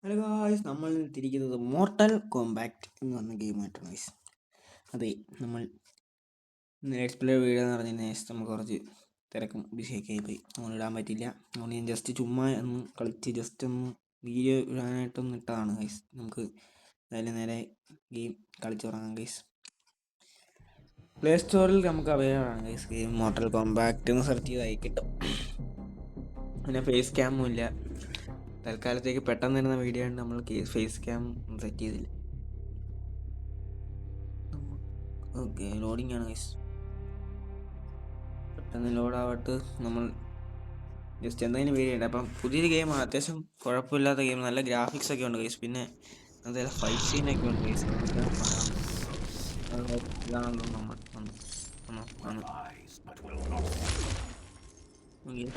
Hello guys, നമ്മൾ തിരിക്കുന്നത് mortal compact എന്ന് പറഞ്ഞ ഗെയിമായിട്ടാണ് ഗൈസ്. അതെ, നമ്മൾ ലെറ്റ്സ് പ്ലേ വീഡിയോ എന്ന് പറഞ്ഞതിന് ശേഷം നമുക്ക് കുറച്ച് തിരക്കും ബിസിയൊക്കെ ആയിപ്പോയി. നമ്മൾ ഇടാൻ പറ്റില്ല. അതുകൊണ്ട് ഞാൻ ജസ്റ്റ് ചുമ്മാ ഒന്ന് കളിച്ച് ജസ്റ്റ് ഒന്ന് വീഡിയോ ഇടാനായിട്ടൊന്ന് ഇട്ടതാണ് ഗൈസ്. നമുക്ക് എന്തായാലും നേരെ ഗെയിം കളിച്ച് തുടങ്ങാം ഗൈസ്. പ്ലേ സ്റ്റോറിൽ നമുക്ക് അവൈലബിൾ ആണ് ഗൈസ്. ഗെയിം മോർട്ടൽ കോമ്പാക്ട് എന്ന് സെർച്ച് ചെയ്തായി കിട്ടും. പിന്നെ ഫേസ് ക്യാമും ഇല്ല. തൽക്കാലത്തേക്ക് പെട്ടെന്ന് വരുന്ന വീഡിയോ ആണ്. നമ്മൾ ഫേസ് ക്യാം സെറ്റ് ചെയ്തില്ല. ഓക്കെ, ലോഡിംഗ് ആണ് ഗൈസ്. പെട്ടെന്ന് ലോഡാവട്ട്. നമ്മൾ ജസ്റ്റ് എന്തെങ്കിലും വീഡിയോ ഉണ്ട്. അപ്പം പുതിയൊരു ഗെയിമാണ്, അത്യാവശ്യം കുഴപ്പമില്ലാത്ത ഗെയിം, നല്ല ഗ്രാഫിക്സ് ഒക്കെ ഉണ്ട് ഗൈസ്. പിന്നെ അതായത് ഫൈറ്റ് സീനൊക്കെ ഉണ്ട് ഗൈസ്. ഇതാണല്ലോ നമ്മൾ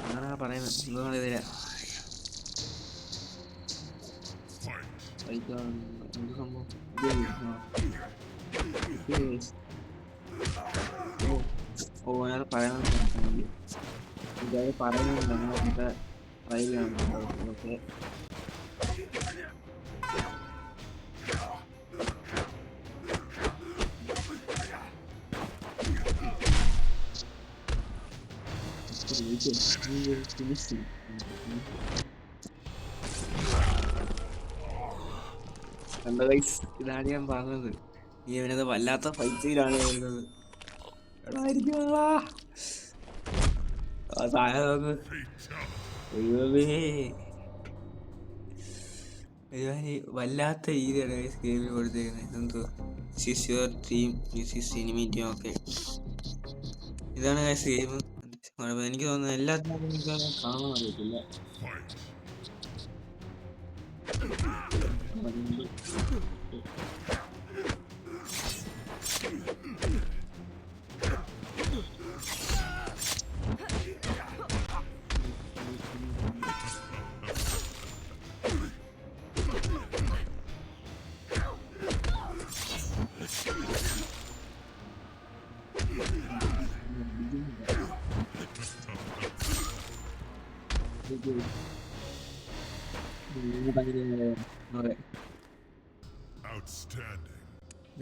അങ്ങനെ പറയുന്നത് എന്താണ് ഇതില എന്ത് സംഭവം. അതിനകത്ത് പറയുന്നത് ഇതായത് പറയുന്നുണ്ട് നമ്മളെ ട്രൈയിലാണ്. ഓക്കെ, ഇതാണ് ഞാൻ പറഞ്ഞത്. ഈ അവനത് വല്ലാത്ത ഫൈറ്റിലാണ് വരുന്നത്. വല്ലാത്ത രീതിയാണ് ഗെയിമിൽ കൊടുത്തേക്കുന്നത്. എന്തോ ടീം സിനിമീറ്റും ഒക്കെ. ഇതാണ് ഗെയിം. എനിക്ക് തോന്നുന്നു എല്ലാത്തിനും കാണാൻ അറിയത്തില്ല.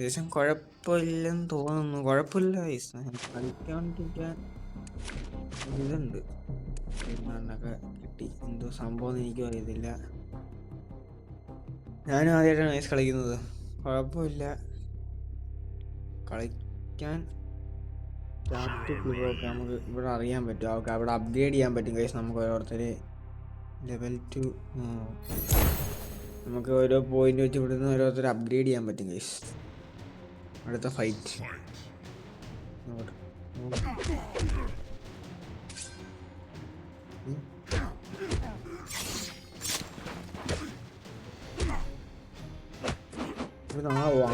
ദേശം കുഴപ്പമില്ലെന്ന് തോന്നുന്നു. കുഴപ്പമില്ല, കളിക്കാണ്ടിരിക്കാൻ ഇതുണ്ട്. പെരുന്നാളിനൊക്കെ കിട്ടി. എന്തോ സംഭവം എനിക്കും അറിയത്തില്ല. ഞാനും ആദ്യമായിട്ടാണ് ഗൈസ് കളിക്കുന്നത്. കുഴപ്പമില്ല, കളിക്കാൻ നമുക്ക് ഇവിടെ അറിയാൻ പറ്റും. അവിടെ അപ്ഗ്രേഡ് ചെയ്യാൻ പറ്റും ഗൈസ്. നമുക്ക് ഓരോരുത്തർ ലെവൽ 2 നമുക്ക് ഓരോ പോയിന്റ് വെച്ച് ഇവിടുന്ന് ഓരോരുത്തർ അപ്ഗ്രേഡ് ചെയ്യാൻ പറ്റും ഗൈസ്. അടുത്ത ഫൈറ്റ്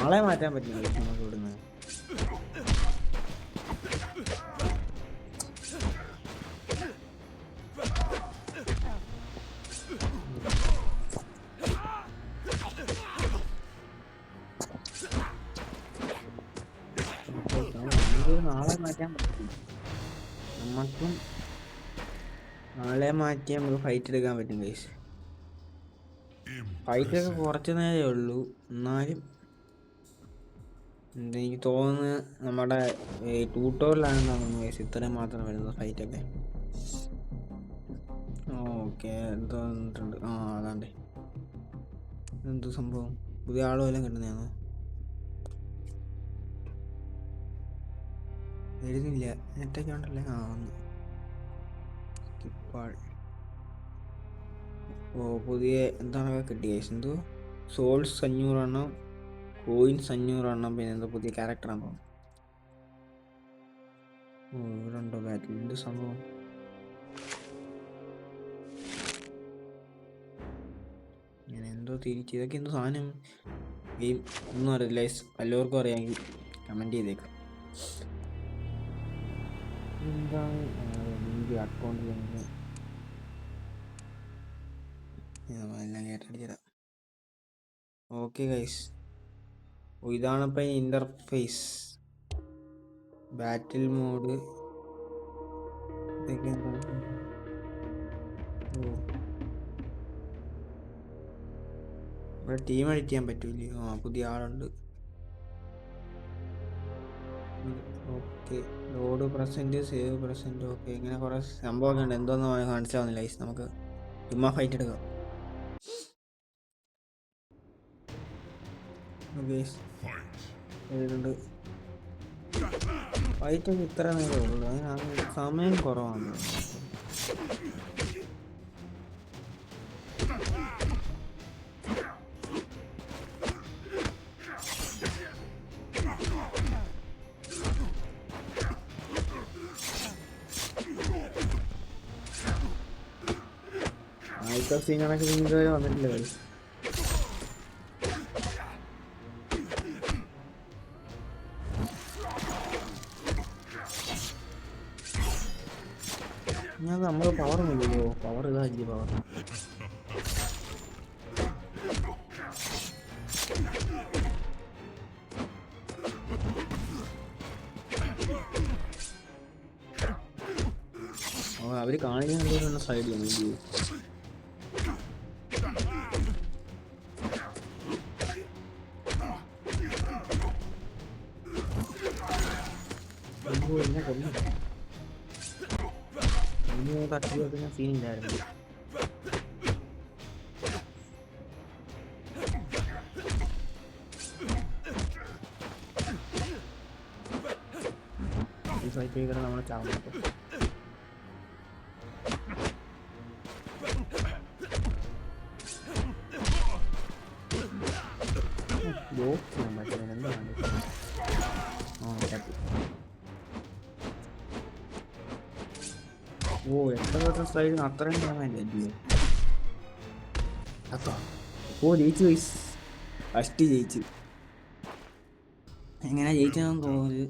ആളെ മാറ്റാൻ പറ്റും നമുക്ക് ഇവിടുന്ന്. നാളെ മാറ്റാൻ പറ്റും. നമുക്കും നാളെ മാറ്റി നമുക്ക് ഫൈറ്റ് എടുക്കാൻ പറ്റും ഗൈസ്. ഫൈറ്റൊക്കെ കുറച്ച് നേരമേ ഉള്ളൂ, എന്നാലും എനിക്ക് തോന്നുന്നത് നമ്മുടെ ട്യൂട്ടോറിയലാണെന്ന് തോന്നുന്നു ഗൈസ് ഇത്രയും മാത്രം വരുന്നത് ഫൈറ്റൊക്കെ. ഓക്കെ, എന്തോ വന്നിട്ടുണ്ട്. അതാണ്ടേ എന്തോ സംഭവം. പുതിയ ആളും എല്ലാം കിട്ടുന്നതാണോ? വരുന്നില്ല, നെറ്റൊക്കെ ഉണ്ടല്ലേ. വന്നു. പുതിയ എന്താണൊക്കെ കിട്ടിയ എന്തോ സോൾസ് 500 കോയിൻസ് 500. പിന്നെ എന്തോ പുതിയ ക്യാരക്ടറാണോ? ഇവിടെ ഉണ്ടോ ബാറ്റിൽ? എന്ത് സംഭവം? ഇങ്ങനെ എന്തോ തിരിച്ച് ഇതൊക്കെ എന്തോ സാധനം. ഗെയിം ഒന്നും അറിയില്ല. എല്ലാവർക്കും അറിയാമെങ്കിൽ കമൻറ്റ് ചെയ്തേക്കാം. എന്താണ് അക്കൗണ്ടിൽ എല്ലാം കേട്ടടിച്ചതാ. ഓക്കെ ഗൈസ്, ഇതാണിപ്പോൾ ഇൻ്റർഫേസ്. ബാറ്റിൽ മോഡ് ഇതൊക്കെ എന്താണ്? ഇവിടെ ടീം എഡിറ്റ് ചെയ്യാൻ പറ്റൂലേ? ആ, പുതിയ ആളുണ്ട്. Okay, load present, save present. Okay, ഇങ്ങനെ കുറേ സംഭവമൊക്കെ ഉണ്ട്. എന്തോന്നും മനസ്സിലാവുന്നില്ല ഗൈസ്. നമുക്ക് ചുമ്മാ ഫൈറ്റ് എടുക്കാം. ഉണ്ട് ഫൈറ്റൊക്കെ ഇത്ര നേരം ഉള്ളൂ. അതിന് സമയം കുറവാണ്. ആദ്യത്തെ സീനൊക്കെ ഇതുവരെ വന്നിട്ടില്ല. ഞാൻ നമ്മൾ പവർ ഒന്നുമില്ലല്ലോ. പവർ ഇതാക്കി പവർ. അവർ കാണിക്കാൻ സൈഡ് ചെയ്യുന്നു. എന്നെ കൊല്ലം തട്ടി വെക്കുന്ന സീനില്ലായിരുന്നു. ഈ ഫൈറ്റ് ചെയ്താൽ നമ്മൾ ചാവും. ബ്ലോക്ക് ചെയ്യാൻ പറ്റില്ല. എന്താണ്? ഓ, എത്ര സൈഡിന് അത്രയും കാണാനില്ലേ? ഓ, ജയിച്ചു വയസ്സ്. ഫസ്റ്റ് ജയിച്ചു. എങ്ങനെ ജയിച്ചതെന്ന് തോന്നുന്നത്?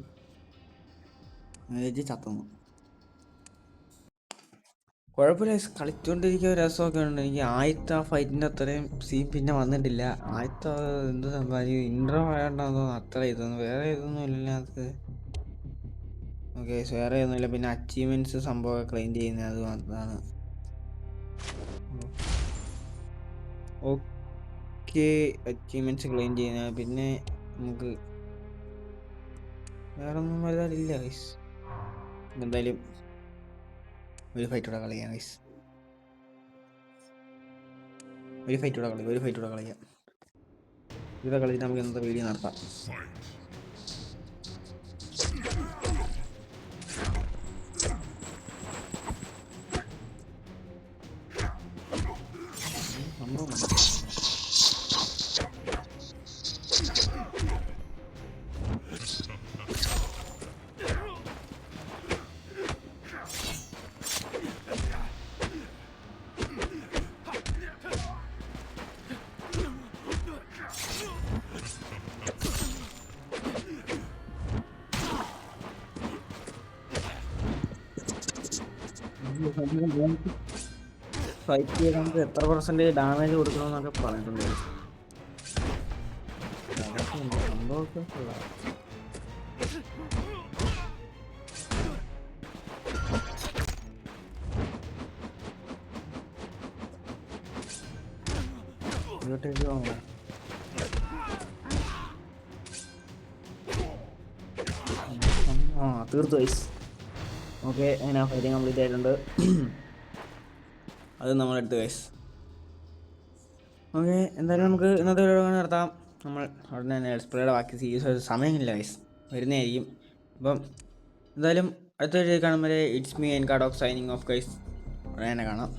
ജയിച്ച് ചത്തുന്നു. കുഴപ്പമില്ല, കളിച്ചുകൊണ്ടിരിക്കുക രസമൊക്കെ ഉണ്ട്. എനിക്ക് ആദ്യത്തെ ആ ഫൈറ്റിൻ്റെ അത്രയും സീൻ പിന്നെ വന്നിട്ടില്ല. ആദ്യത്തെ എന്ത് സംഭവം ഇൻട്രോ ആയതുകൊണ്ടാണെന്ന് തോന്നുന്നു അത്ര ഇതൊന്നും. വേറെ ഇതൊന്നും ഇല്ല അത്. ഓക്കെ, വേറെ ഒന്നുമില്ല. പിന്നെ അച്ചീവ്മെൻറ്റ്സ് സംഭവം ക്ലെയിം ചെയ്യുന്നത് അത് അതാണ്. ഓക്കെ, അച്ചീവ്മെൻറ്റ്സ് ക്ലെയിം ചെയ്യുന്നത്. പിന്നെ നമുക്ക് വേറെ ഒന്നും വലുതായിട്ടില്ല ഗൈസ്. എന്തായാലും ഒരു ഫൈറ്റൂടെ കളിക്കാം ഗൈസ്. ഒരു ഫൈറ്റൂടെ കളിക്കാം. ഇത് കളിച്ചിട്ട് നമുക്ക് ഇന്നത്തെ വീഡിയോ നടത്താം. ഫൈറ്റ് ചെയ്ത് നമുക്ക് എത്ര % ഡാമേജ് കൊടുക്കണമെന്നൊക്കെ പറഞ്ഞിട്ടുണ്ട്. സംഭവമൊക്കെ ഇങ്ങോട്ടേക്ക് പോകാം. തീർത്തു വയസ്സ്. ഓക്കെ, അങ്ങനെ ഫൈറ്റിങ് കംപ്ലീറ്റ് ആയിട്ടുണ്ട്. അത് നമ്മളെടുത്ത് വയസ്സ്. ഓക്കെ, എന്തായാലും നമുക്ക് ഇന്നത്തെ വീഡിയോ നടത്താം. നമ്മൾ ഉടനെ തന്നെ എക്സ്പ്ലോയുടെ ബാക്കി സീരീസ് സമയമില്ല വയസ്സ് വരുന്നതായിരിക്കും. അപ്പം എന്തായാലും അടുത്ത വീഡിയോ കാണുമ്പോൾ it's me N card of signing off guys. ഉടനെ തന്നെ കാണാം.